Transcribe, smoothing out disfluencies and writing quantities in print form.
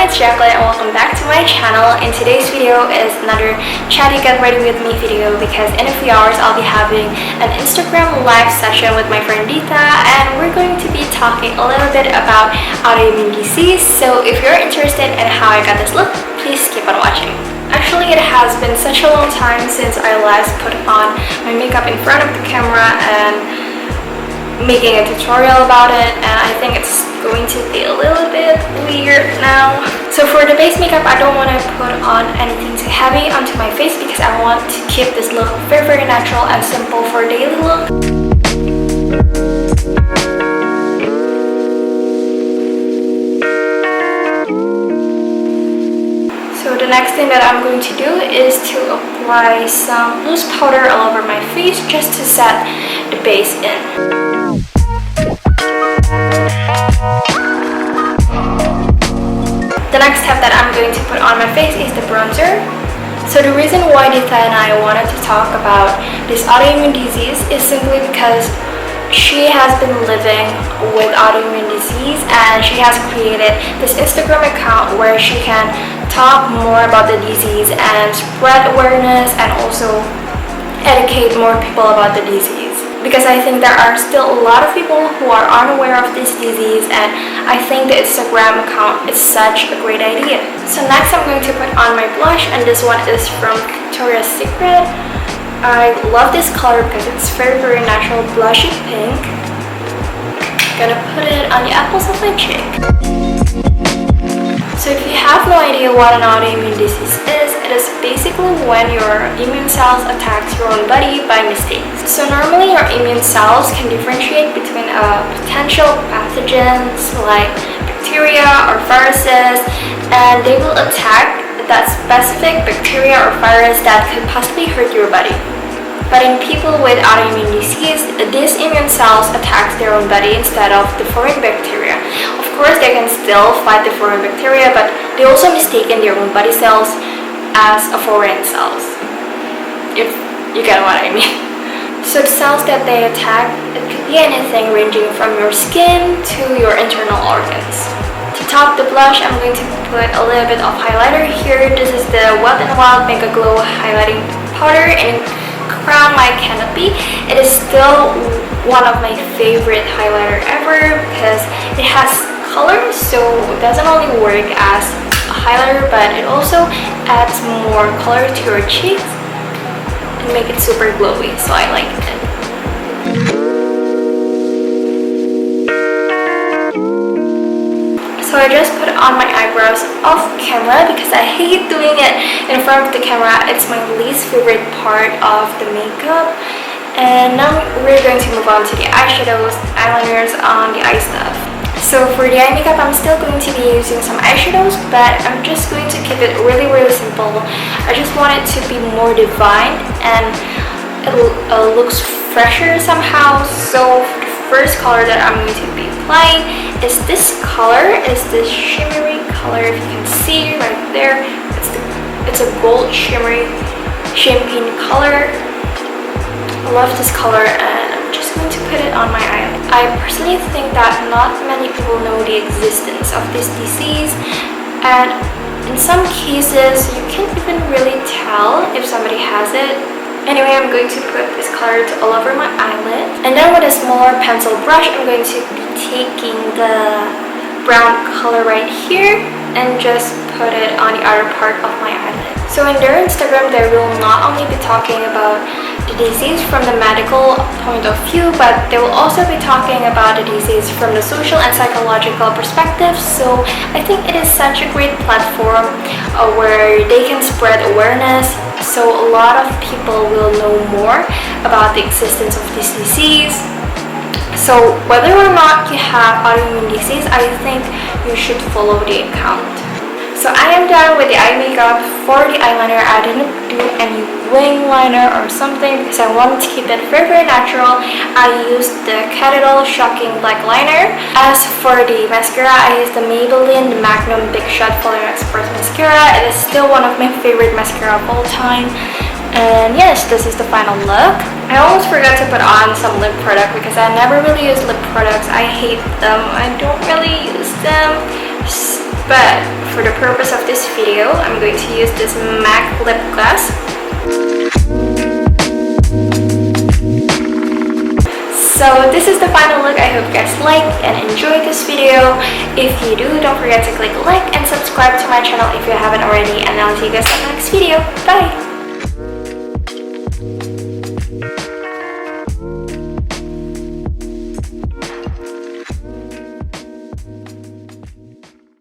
It's Jacqueline and welcome back to my channel. And today's video is another chatty get ready with me video because in a few hours I'll be having an Instagram live session with my friend Dita and we're going to be talking a little bit about autoimmune disease. So if you're interested in how I got this look, please keep on watching. Actually, it has been such a long time since I last put on my makeup in front of the camera and making a tutorial about it, and I think it's going to be a little bit weird now. So for the base makeup, I don't want to put on anything too heavy onto my face because I want to keep this look very natural and simple for a daily look. So the next thing that I'm going to do is to apply some loose powder all over my face just to set the base in. The next step that I'm going to put on my face is the bronzer. So the reason why Dita and I wanted to talk about this autoimmune disease is simply because she has been living with autoimmune disease and she has created this Instagram account where she can talk more about the disease and spread awareness and also educate more people about the disease. Because I think there are still a lot of people who are unaware of this disease and I think the Instagram account is such a great idea. So next I'm going to put on my blush and this one is from Victoria's Secret. I love this color because it's very natural blushy pink. Gonna put it on the apples of my cheek. So if you have no idea what an autoimmune disease is, it is basically when your immune cells attacks your own body by mistake. So normally your immune cells can differentiate between potential pathogens like bacteria or viruses, and they will attack that specific bacteria or virus that could possibly hurt your body. But in people with autoimmune disease, these immune cells attack their own body instead of the foreign bacteria. Of course, they can still fight the foreign bacteria, but they also mistaken their own body cells as a foreign cells, if you get what I mean. So the cells that they attack, it could be anything ranging from your skin to your internal organs. To top the blush, I'm going to put a little bit of highlighter here. This is the Wet n Wild Mega Glow Highlighting Powder in Crown My Canopy. It is still one of my favorite highlighter ever because it has color, so it doesn't only work as a highlighter but it also adds more color to your cheeks and make it super glowy, so I like it. So I just put on my eyebrows off camera because I hate doing it in front of the camera. It's my least favorite part of the makeup. And now we're going to move on to the eyeshadows, eyeliners on the eye stuff. So for the eye makeup, I'm still going to be using some eyeshadows, but I'm just going to keep it really simple. I just want it to be more defined and it looks fresher somehow. So the first color that I'm going to be applying is this color. It's this shimmery color, if you can see right there. It's a gold shimmery champagne color. I love this color and I'm just going to put it on my eyelid. I personally think that not many people know the existence of this disease, and in some cases you can't even really tell if somebody has it. Anyway, I'm going to put this color all over my eyelid, and then with a smaller pencil brush I'm going to be taking the brown color right here and just put it on the other part of my eyelid. So in their Instagram, they will not only be talking about the disease from the medical point of view, but they will also be talking about the disease from the social and psychological perspective. So I think it is such a great platform where they can spread awareness, so a lot of people will know more about the existence of this disease. So whether or not you have autoimmune disease, I think you should follow the account. So So I am done with the eye makeup. For the eyeliner, I didn't do any wing liner or something because I wanted to keep it very, very natural. I used the Shocking Black Liner. As for the mascara, I used the Maybelline the Magnum Big Shot Volume Express Mascara. It is still one of my favorite mascara of all time. And yes, this is the final look. I almost forgot to put on some lip product because I never really use lip products. I hate them. I don't really use them. But for the purpose of this video, I'm going to use this MAC lip gloss. So this is the final look. I hope you guys liked and enjoyed this video. If you do, don't forget to click like and subscribe to my channel if you haven't already. And I'll see you guys in the next video. Bye!